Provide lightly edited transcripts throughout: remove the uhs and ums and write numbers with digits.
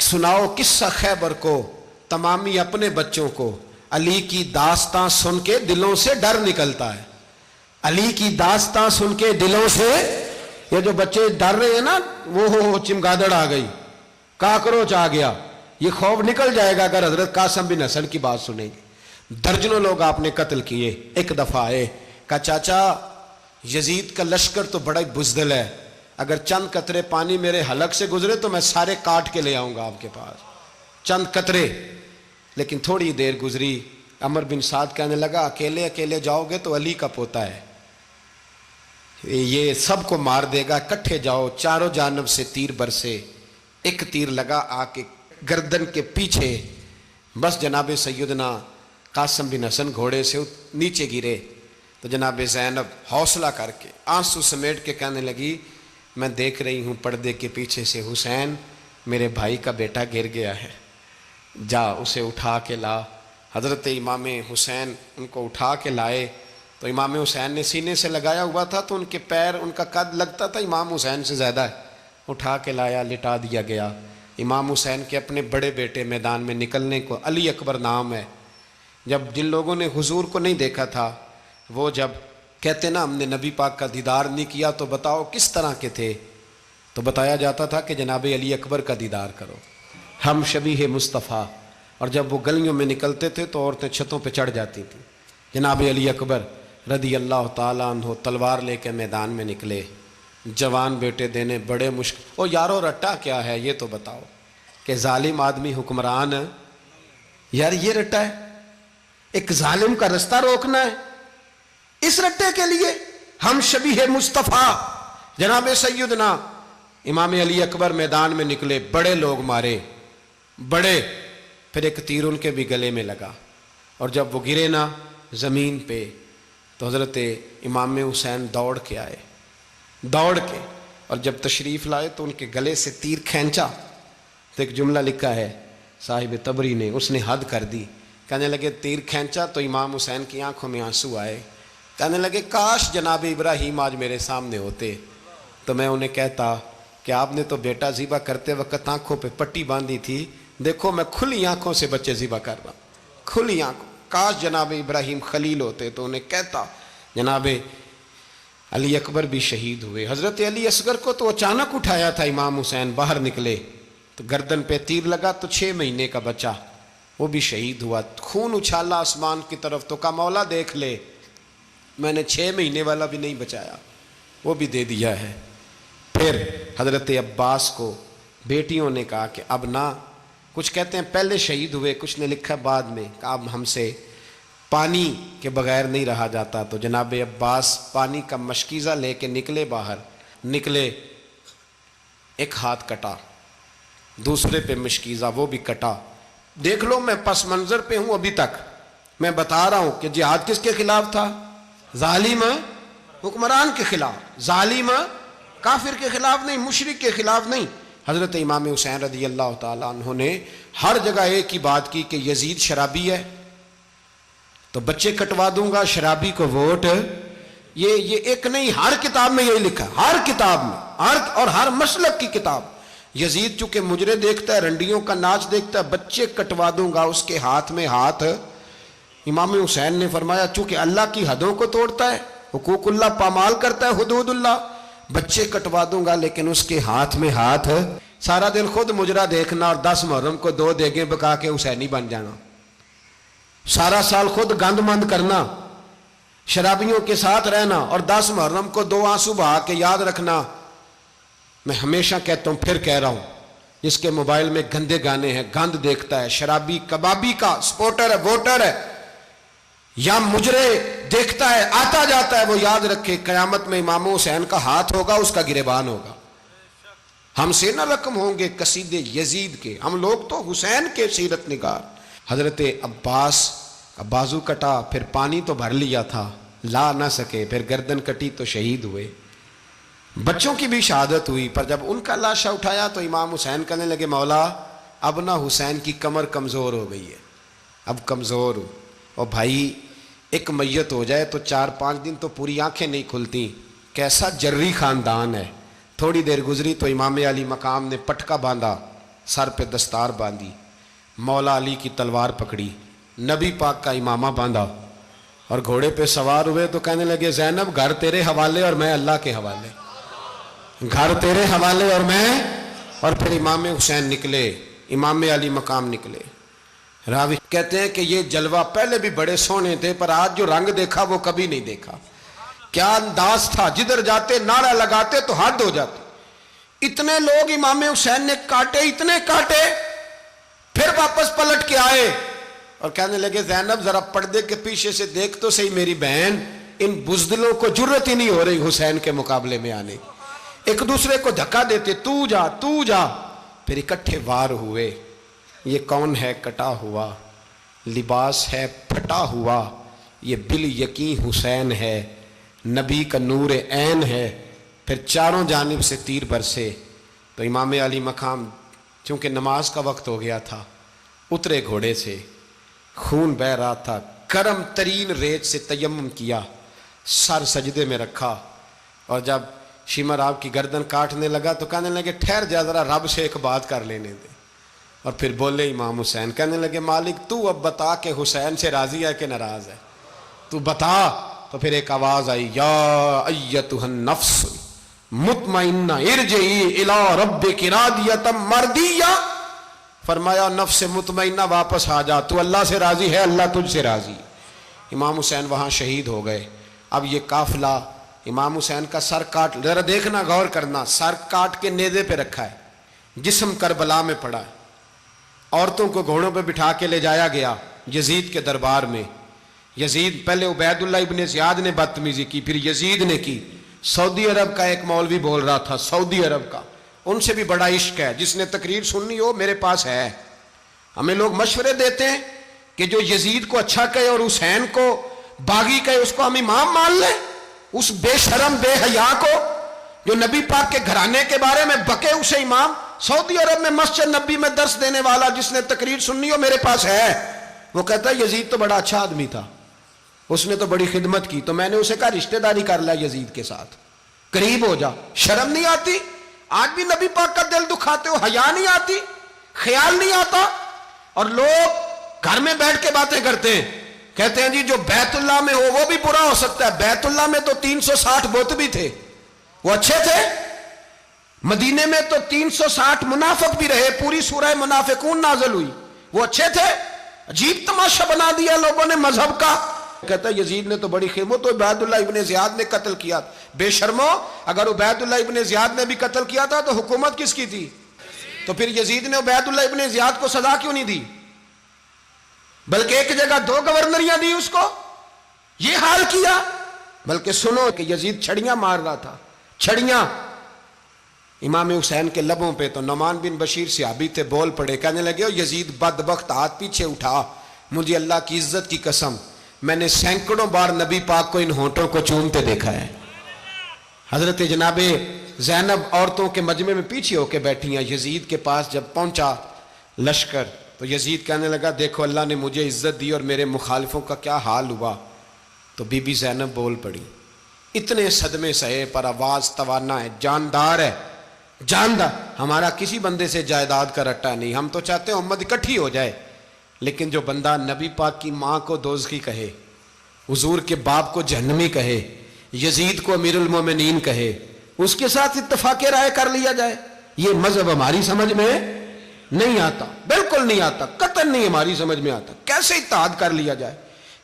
سناؤ قصہ خیبر کو تمامی اپنے بچوں کو، علی کی داستان سن کے دلوں سے ڈر نکلتا ہے، علی کی داستان سن کے دلوں سے، یہ جو بچے ڈر رہے ہیں نا، وہ چمگادڑ آ گئی، کاکروچ آ گیا، یہ خوف نکل جائے گا اگر حضرت قاسم بن حسن کی بات سنیں گے۔ درجنوں لوگ آپ نے قتل کیے۔ ایک دفعہ آئے، کہا چاچا یزید کا لشکر تو بڑا بزدل ہے، اگر چند قطرے پانی میرے حلق سے گزرے تو میں سارے کاٹ کے لے آؤں گا آپ کے پاس، چند قطرے۔ لیکن تھوڑی دیر گزری، عمر بن سعد کہنے لگا اکیلے اکیلے جاؤ گے تو علی کا پوتا ہے، یہ سب کو مار دے گا، اکٹھے جاؤ۔ چاروں جانب سے تیر برسے، ایک تیر لگا آ کے گردن کے پیچھے، بس جناب سیدنا قاسم بن حسن گھوڑے سے نیچے گرے تو جناب زینب حوصلہ کر کے آنسو سمیٹ کے کہنے لگی میں دیکھ رہی ہوں پردے کے پیچھے سے حسین میرے بھائی کا بیٹا گر گیا ہے، جا اسے اٹھا کے لا۔ حضرت امام حسین ان کو اٹھا کے لائے تو امام حسین نے سینے سے لگایا ہوا تھا تو ان کے پیر، ان کا قد لگتا تھا امام حسین سے زیادہ ہے، اٹھا کے لایا، لٹا دیا گیا۔ امام حسین کے اپنے بڑے بیٹے میدان میں نکلنے کو، علی اکبر نام ہے، جب جن لوگوں نے حضور کو نہیں دیکھا تھا وہ جب کہتے نا ہم نے نبی پاک کا دیدار نہیں کیا تو بتاؤ کس طرح کے تھے، تو بتایا جاتا تھا کہ جناب علی اکبر کا دیدار کرو، ہم شبیہ مصطفیٰ۔ اور جب وہ گلیوں میں نکلتے تھے تو عورتیں چھتوں پہ چڑھ جاتی تھیں۔ جناب علی اکبر رضی اللہ تعالیٰ عنہ تلوار لے کے میدان میں نکلے، جوان بیٹے دینے بڑے مشکل۔ او یارو رٹا کیا ہے یہ تو بتاؤ، کہ ظالم آدمی حکمران ہے، یار یہ رٹا ہے، ایک ظالم کا رستہ روکنا ہے، اس رٹے کے لیے ہم شبیہ مصطفیٰ۔ جناب سیدنا امام علی اکبر میدان میں نکلے، بڑے لوگ مارے، بڑے، پھر ایک تیر ان کے بھی گلے میں لگا، اور جب وہ گرے نا زمین پہ تو حضرت امام حسین دوڑ کے آئے، دوڑ کے، اور جب تشریف لائے تو ان کے گلے سے تیر کھینچا تو ایک جملہ لکھا ہے صاحب تبری نے، اس نے حد کر دی، کہنے لگے تیر کھینچا تو امام حسین کی آنکھوں میں آنسو آئے، کہنے لگے کاش جناب ابراہیم آج میرے سامنے ہوتے تو میں انہیں کہتا کہ آپ نے تو بیٹا ذبح کرتے وقت آنکھوں پہ پٹی باندھی تھی، دیکھو میں کھلی آنکھوں سے بچے ذبح کر رہا ہوں، کھلی آنکھوں، کاش جناب ابراہیم خلیل ہوتے تو انہیں کہتا۔ جناب علی اکبر بھی شہید ہوئے۔ حضرت علی اصغر کو تو اچانک اٹھایا تھا امام حسین، باہر نکلے تو گردن پہ تیر لگا تو 6 مہینے کا بچہ وہ بھی شہید ہوا، خون اچھالا آسمان کی طرف تو کہا مولا دیکھ لے میں نے 6 مہینے والا بھی نہیں بچایا، وہ بھی دے دیا ہے۔ پھر حضرت عباس کو بیٹیوں نے کہا کہ اب نہ، کچھ کہتے ہیں پہلے شہید ہوئے، کچھ نے لکھا بعد میں، کہ اب ہم سے پانی کے بغیر نہیں رہا جاتا، تو جناب عباس پانی کا مشکیزہ لے کے نکلے، باہر نکلے، ایک ہاتھ کٹا، دوسرے پہ مشکیزہ وہ بھی کٹا۔ دیکھ لو میں پس منظر پہ ہوں ابھی تک، میں بتا رہا ہوں کہ جہاد کس کے خلاف تھا؟ ظالم حکمران کے خلاف، ظالم کافر کے خلاف نہیں، مشرک کے خلاف نہیں۔ حضرت امام حسین رضی اللہ تعالیٰ عنہ نے ہر جگہ ایک ہی بات کی کہ یزید شرابی ہے تو بچے کٹوا دوں گا، شرابی کو ووٹ۔ یہ ایک نہیں، ہر کتاب میں یہی لکھا، ہر کتاب میں، اور ہر مسلک کی کتاب۔ یزید چونکہ مجرے دیکھتا ہے، رنڈیوں کا ناچ دیکھتا ہے، بچے کٹوا دوں گا، اس کے ہاتھ میں ہاتھ۔ امام حسین نے فرمایا چونکہ اللہ کی حدوں کو توڑتا ہے، حقوق اللہ پامال کرتا ہے، حدود اللہ، بچے کٹوا دوں گا لیکن اس کے ہاتھ میں ہاتھ۔ سارا دن خود مجرا دیکھنا اور 10 محرم کو 2 دیگیں پکا کے حسینی بن جانا، سارا سال خود گند مند کرنا، شرابیوں کے ساتھ رہنا، اور 10 محرم کو 2 آنسو بہا کے یاد رکھنا۔ میں ہمیشہ کہتا ہوں، پھر کہہ رہا ہوں، جس کے موبائل میں گندے گانے ہیں، گند دیکھتا ہے، شرابی کبابی کا سپورٹر ہے، ووٹر ہے، یا مجرے دیکھتا ہے آتا جاتا ہے، وہ یاد رکھے قیامت میں امام حسین کا ہاتھ ہوگا، اس کا گریبان ہوگا۔ ہم سے نہ رقم ہوں گے قصیدے یزید کے، ہم لوگ تو حسین کے سیرت نگار۔ حضرت عباس کا بازو کٹا، پھر پانی تو بھر لیا تھا، لا نہ سکے، پھر گردن کٹی تو شہید ہوئے۔ بچوں کی بھی شہادت ہوئی، پر جب ان کا لاشا اٹھایا تو امام حسین کہنے لگے مولا اب نہ حسین کی کمر کمزور ہو گئی ہے، اب کمزور ہو، اور بھائی ایک میت ہو جائے تو 4-5 دن تو پوری آنکھیں نہیں کھلتی، کیسا جری خاندان ہے۔ تھوڑی دیر گزری تو امام علی مقام نے پٹکا باندھا، سر پہ دستار باندھی، مولا علی کی تلوار پکڑی، نبی پاک کا امامہ باندھا اور گھوڑے پہ سوار ہوئے تو کہنے لگے زینب گھر تیرے حوالے اور میں اللہ کے حوالے، گھر تیرے حوالے اور میں، اور پھر امام حسین نکلے، امام علی مقام نکلے۔ راوی کہتے ہیں کہ یہ جلوہ پہلے بھی بڑے سونے تھے پر آج جو رنگ دیکھا وہ کبھی نہیں دیکھا۔ کیا انداز تھا، جدھر جاتے نعرہ لگاتے تو حد ہو جاتی۔ اتنے لوگ امام حسین نے کاٹے، اتنے کاٹے، پھر واپس پلٹ کے آئے اور کہنے لگے زینب ذرا پردے کے پیچھے سے دیکھ تو صحیح میری بہن، ان بزدلوں کو جرت ہی نہیں ہو رہی حسین کے مقابلے میں آنے، ایک دوسرے کو دھکا دیتے، تو جا تو جا، پھر اکٹھے وار ہوئے۔ یہ کون ہے کٹا ہوا، لباس ہے پھٹا ہوا، یہ بال یقین حسین ہے، نبی کا نور عین ہے۔ پھر چاروں جانب سے تیر برسے تو امام علی مقام چونکہ نماز کا وقت ہو گیا تھا، اترے گھوڑے سے، خون بہہ رہا تھا، گرم ترین ریت سے تیمم کیا، سر سجدے میں رکھا، اور جب شمر آپ کی گردن کاٹنے لگا تو کہنے لگے ٹھہر جا ذرا رب سے ایک بات کر لینے دے، اور پھر بولے امام حسین، کہنے لگے مالک تو اب بتا کہ حسین سے راضی ہے کہ ناراض ہے، تو بتا۔ تو پھر ایک آواز آئی، یا ایتھا النفس مطمئنہ ارجعی الی ربک راضیۃ مرضیہ، فرمایا نفس مطمئنہ واپس آ جا، تو اللہ سے راضی ہے، اللہ تجھ سے راضی۔ امام حسین وہاں شہید ہو گئے۔ اب یہ قافلہ امام حسین کا سر کاٹ، ذرا دیکھنا غور کرنا، سر کاٹ کے نیزے پہ رکھا ہے، جسم کربلا میں پڑا ہے، عورتوں کو گھوڑوں پہ بٹھا کے لے جایا گیا یزید کے دربار میں۔ یزید پہلے عبید اللہ ابن زیاد نے بدتمیزی کی، پھر یزید نے کی۔ سعودی عرب کا ایک مولوی بول رہا تھا، سعودی عرب کا، ان سے بھی بڑا عشق ہے، جس نے تقریر سننی ہو میرے پاس ہے۔ ہمیں لوگ مشورے دیتے ہیں کہ جو یزید کو اچھا کہے اور حسین کو باغی کہے اس کو ہم امام مان لیں، اس بے شرم بے حیا کو جو نبی پاک کے گھرانے کے بارے میں بکے اسے امام۔ سعودی عرب میں مسجد نبی میں درس دینے والا جس نے تقریر سننی ہو میرے پاس ہے۔ وہ کہتا ہے یزید تو بڑا اچھا آدمی تھا، اس نے تو بڑی خدمت کی، تو میں نے اسے کہا رشتہ داری کر لیا یزید کے ساتھ، قریب ہو جا۔ شرم نہیں آتی؟ آج بھی نبی پاک کا دل دکھاتے ہو، حیا نہیں آتی، خیال نہیں آتا؟ اور لوگ گھر میں بیٹھ کے باتیں کرتے ہیں، کہتے ہیں جی جو بیت اللہ میں ہو وہ بھی برا ہو سکتا ہے۔ بیت اللہ میں تو 360 بت بھی تھے، وہ اچھے تھے۔ مدینے میں تو 360 منافق بھی رہے، پوری سورہ منافقون نازل ہوئی، وہ اچھے تھے۔ عجیب تماشا بنا دیا لوگوں نے مذہب کا۔ کہتا ہے یزید نے تو بڑی خدمت، تو عبید اللہ ابن زیاد نے قتل کیا۔ بے شرمو، اگر عبید اللہ ابن زیاد نے بھی قتل کیا تھا تو حکومت کس کی تھی؟ تو پھر یزید نے عبید اللہ ابن زیاد کو سزا کیوں نہیں دی، بلکہ ایک جگہ 2 گورنریاں دی اس کو، یہ حال کیا؟ بلکہ سنو کہ یزید چھڑیاں مار رہا تھا، چھڑیاں امام حسین کے لبوں پہ۔ تو نعمان بن بشیر صحابی تھے، بول پڑے، کہنے لگے او یزید بدبخت، ہاتھ پیچھے اٹھا، مجھے اللہ کی عزت کی قسم میں نے سینکڑوں بار نبی پاک کو ان ہونٹوں کو چومتے دیکھا ہے۔ حضرت جناب زینب عورتوں کے مجمع میں پیچھے ہو کے بیٹھی ہیں۔ یزید کے پاس جب پہنچا لشکر تو یزید کہنے لگا دیکھو اللہ نے مجھے عزت دی اور میرے مخالفوں کا کیا حال ہوا۔ تو بی بی زینب بول پڑی، اتنے صدمے سہے پر آواز توانا ہے، جاندار ہے، جاندار۔ ہمارا کسی بندے سے جائیداد کا رٹا نہیں، ہم تو چاہتے ہیں امت اکٹھی ہو جائے، لیکن جو بندہ نبی پاک کی ماں کو دوزخی کہے، حضور کے باپ کو جہنمی کہے، یزید کو امیر المومنین کہے، اس کے ساتھ اتفاق رائے کر لیا جائے، یہ مذہب ہماری سمجھ میں نہیں آتا، بالکل نہیں آتا، قطعاً نہیں ہماری سمجھ میں آتا۔ کیسے اتحاد کر لیا جائے؟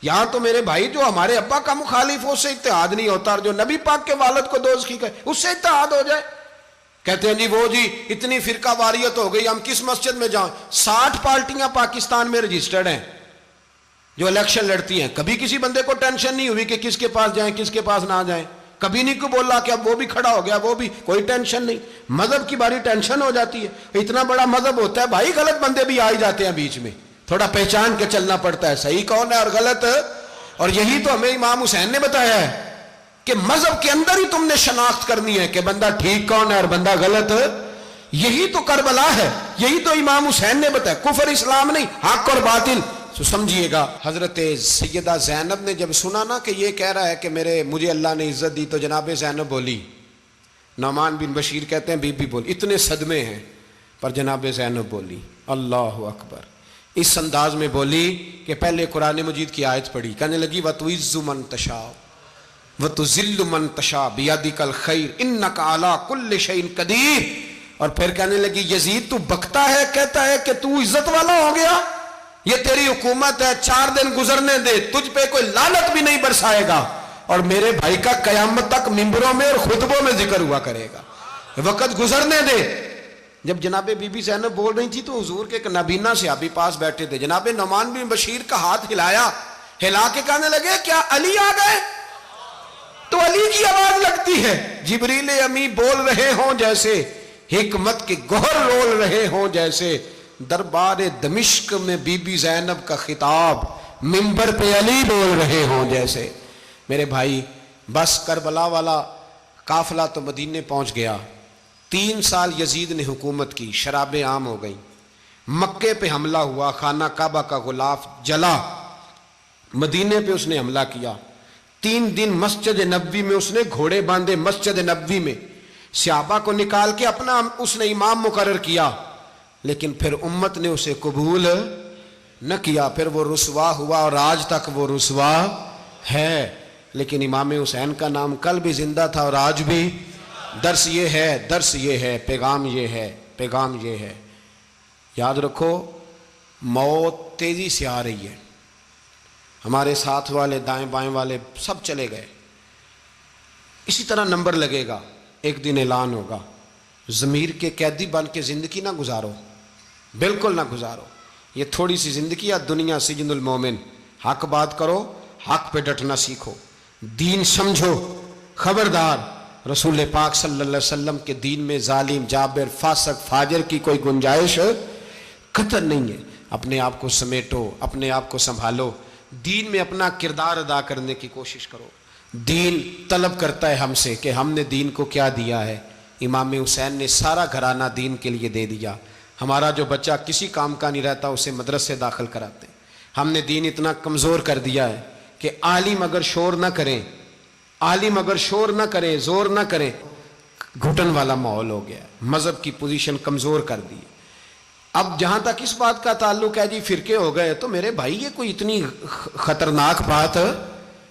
یہاں تو میرے بھائی جو ہمارے ابا کا مخالف ہو اس سے اتحاد نہیں ہوتا، اور جو نبی پاک کے والد کو دوزخی کہے اس سے اتحاد ہو جائے۔ کہتے ہیں جی وہ جی اتنی فرقہ واریت ہو گئی، ہم کس مسجد میں جائیں؟ 60 پارٹیاں پاکستان میں رجسٹرڈ ہیں جو الیکشن لڑتی ہیں، کبھی کسی بندے کو ٹینشن نہیں ہوئی کہ کس کے پاس جائیں کس کے پاس نہ جائیں، کبھی نہیں کو بولا کہ اب وہ بھی کھڑا ہو گیا، وہ بھی، کوئی ٹینشن نہیں۔ مذہب کی باری ٹینشن ہو جاتی ہے، اتنا بڑا مذہب ہوتا ہے بھائی، غلط بندے بھی آ ہی جاتے ہیں بیچ میں، تھوڑا پہچان کے چلنا پڑتا ہے صحیح کون ہے اور غلط۔ اور یہی تو ہمیں امام حسین نے بتایا ہے کہ مذہب کے اندر ہی تم نے شناخت کرنی ہے کہ بندہ ٹھیک کون ہے اور بندہ غلط۔ یہی تو کربلا ہے، یہی تو امام حسین نے بتایا، کفر اسلام نہیں، حق اور باطل۔ تو سمجھیے گا، حضرت سیدہ زینب نے جب سنا نا کہ یہ کہہ رہا ہے کہ مجھے اللہ نے عزت دی، تو جناب زینب بولی، نعمان بن بشیر کہتے ہیں بی بی بول، اتنے صدمے ہیں پر جناب زینب بولی اللہ اکبر، اس انداز میں بولی کہ پہلے قرآن مجید کی آیت پڑھی، کہنے لگی وَتُعِزُّ مَن تَشَاءُ وَتُذِلُّ مَن تَشَاءُ بِيَدِكَ الْخَيْرُ إِنَّكَ عَلَىٰ كُلِّ شَيْءٍ قَدِيرٌ۔ اور پھر کہنے لگی یزید تو بکتا ہے، کہتا ہے کہ تو عزت والا ہو گیا، یہ تیری حکومت ہے، 4 دن گزرنے دے، تجھ پہ کوئی لعنت بھی نہیں برسائے گا، اور میرے بھائی کا قیامت تک ممبروں میں اور خطبوں میں ذکر ہوا کرے گا، وقت گزرنے دے۔ جب جناب بی بی زینب بول رہی تھی تو حضور کے ایک نابینا صحابی پاس بیٹھے تھے، جناب نعمان بن بشیر کا ہاتھ ہلایا، ہلا کے کہنے لگے کیا علی آ گئے؟ تو علی کی آواز لگتی ہے، جبریل امی بول رہے ہوں جیسے، حکمت کے گوہر رول رہے ہوں جیسے، دربار دمشق میں بی بی زینب کا خطاب، منبر پہ علی بول رہے ہوں جیسے۔ میرے بھائی بس کربلا والا قافلہ تو مدینے پہنچ گیا، 3 سال یزید نے حکومت کی، شرابیں عام ہو گئیں، مکے پہ حملہ ہوا، خانہ کعبہ کا غلاف جلا، مدینے پہ اس نے حملہ کیا، 3 دن مسجد نبوی میں اس نے گھوڑے باندھے، مسجد نبوی میں صحابہ کو نکال کے اپنا اس نے امام مقرر کیا، لیکن پھر امت نے اسے قبول نہ کیا، پھر وہ رسوا ہوا اور آج تک وہ رسوا ہے، لیکن امام حسین کا نام کل بھی زندہ تھا اور آج بھی۔ درس یہ ہے، پیغام یہ ہے، پیغام یہ ہے، یاد رکھو موت تیزی سے آ رہی ہے، ہمارے ساتھ والے دائیں بائیں والے سب چلے گئے، اسی طرح نمبر لگے گا، ایک دن اعلان ہوگا، ضمیر کے قیدی بن کے زندگی نہ گزارو، بالکل نہ گزارو، یہ تھوڑی سی زندگی ہے، دنیا سجن المومن، حق بات کرو، حق پہ ڈٹنا سیکھو، دین سمجھو، خبردار رسول پاک صلی اللہ علیہ وسلم کے دین میں ظالم، جابر، فاسق، فاجر کی کوئی گنجائش قطعاً نہیں ہے۔ اپنے آپ کو سمیٹو، اپنے آپ کو سنبھالو، دین میں اپنا کردار ادا کرنے کی کوشش کرو۔ دین طلب کرتا ہے ہم سے کہ ہم نے دین کو کیا دیا ہے۔ امام حسین نے سارا گھرانہ دین کے لیے دے دیا، ہمارا جو بچہ کسی کام کا نہیں رہتا اسے مدرسے داخل کراتے ہیں۔ ہم نے دین اتنا کمزور کر دیا ہے کہ عالم اگر شور نہ کریں، عالم اگر شور نہ کریں، زور نہ کریں، گھٹن والا ماحول ہو گیا، مذہب کی پوزیشن کمزور کر دی۔ اب جہاں تک اس بات کا تعلق ہے جی فرقے ہو گئے، تو میرے بھائی یہ کوئی اتنی خطرناک بات ہے،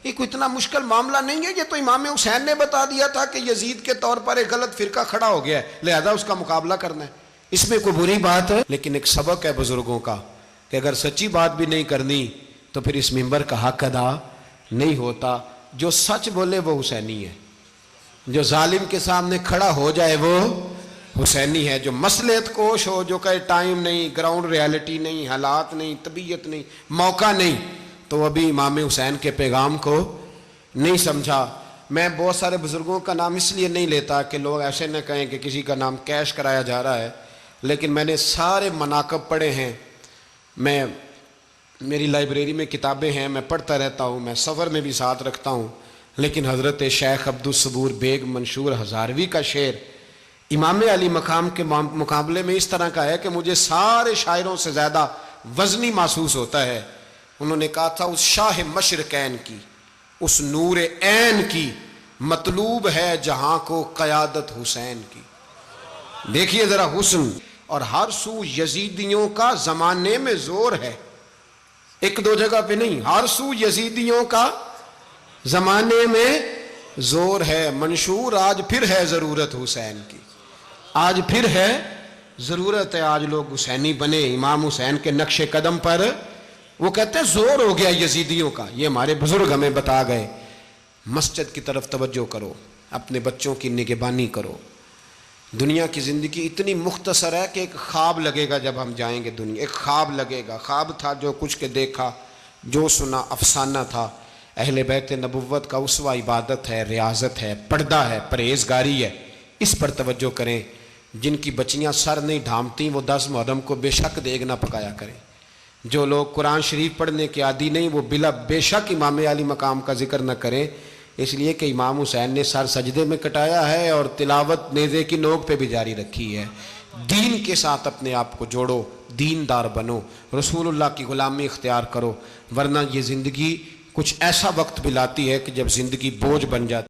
یہ کوئی اتنا مشکل معاملہ نہیں ہے، یہ تو امام حسین نے بتا دیا تھا کہ یزید کے طور پر ایک غلط فرقہ کھڑا ہو گیا ہے، لہذا اس کا مقابلہ کرنا ہے، اس میں کوئی بری بات ہے؟ لیکن ایک سبق ہے بزرگوں کا کہ اگر سچی بات بھی نہیں کرنی تو پھر اس منبر کا حق ادا نہیں ہوتا۔ جو سچ بولے وہ حسینی ہے، جو ظالم کے سامنے کھڑا ہو جائے وہ حسینی ہے، جو مصلحت کوش ہو، جو کہے ٹائم نہیں، گراؤنڈ ریالٹی نہیں، حالات نہیں، طبیعت نہیں، موقع نہیں، تو ابھی امام حسین کے پیغام کو نہیں سمجھا۔ میں بہت سارے بزرگوں کا نام اس لیے نہیں لیتا کہ لوگ ایسے نہ کہیں کہ کسی کا نام کیش کرایا جا رہا ہے، لیکن میں نے سارے مناقب پڑھے ہیں، میری لائبریری میں کتابیں ہیں، میں پڑھتا رہتا ہوں، میں سفر میں بھی ساتھ رکھتا ہوں، لیکن حضرت شیخ عبدالصبور بیگ منشور ہزاروی کا شعر امام علی مقام کے مقابلے میں اس طرح کا ہے کہ مجھے سارے شاعروں سے زیادہ وزنی محسوس ہوتا ہے۔ انہوں نے کہا تھا اس شاہ مشرقین کی، اس نور عین کی مطلوب ہے جہاں کو قیادت حسین کی۔ دیکھیے ذرا حسن، اور ہر سو یزیدیوں کا زمانے میں زور ہے، ایک دو جگہ پہ نہیں، ہر سو یزیدیوں کا زمانے میں زور ہے۔ منشور آج پھر ہے ضرورت حسین کی، آج پھر ہے ضرورت ہے، آج لوگ حسینی بنے، امام حسین کے نقش قدم پر۔ وہ کہتے ہیں زور ہو گیا یزیدیوں کا، یہ ہمارے بزرگ ہمیں بتا گئے۔ مسجد کی طرف توجہ کرو، اپنے بچوں کی نگہبانی کرو۔ دنیا کی زندگی اتنی مختصر ہے کہ ایک خواب لگے گا جب ہم جائیں گے دنیا، ایک خواب لگے گا، خواب تھا جو کچھ کے دیکھا، جو سنا افسانہ تھا۔ اہل بیت نبوت کا اسوہ عبادت ہے، ریاضت ہے، پردہ ہے، پرہیزگاری ہے، اس پر توجہ کریں۔ جن کی بچیاں سر نہیں ڈھانپتیں وہ 10 محرم کو بے شک دیگ نہ پکایا کریں۔ جو لوگ قرآن شریف پڑھنے کے عادی نہیں وہ بے شک امام علی مقام کا ذکر نہ کریں، اس لیے کہ امام حسین نے سر سجدے میں کٹایا ہے اور تلاوت نیزے کی نوک پہ بھی جاری رکھی ہے۔ دین کے ساتھ اپنے آپ کو جوڑو، دیندار بنو، رسول اللہ کی غلامی اختیار کرو، ورنہ یہ زندگی کچھ ایسا وقت بھی لاتی ہے کہ جب زندگی بوجھ بن جاتی ہے۔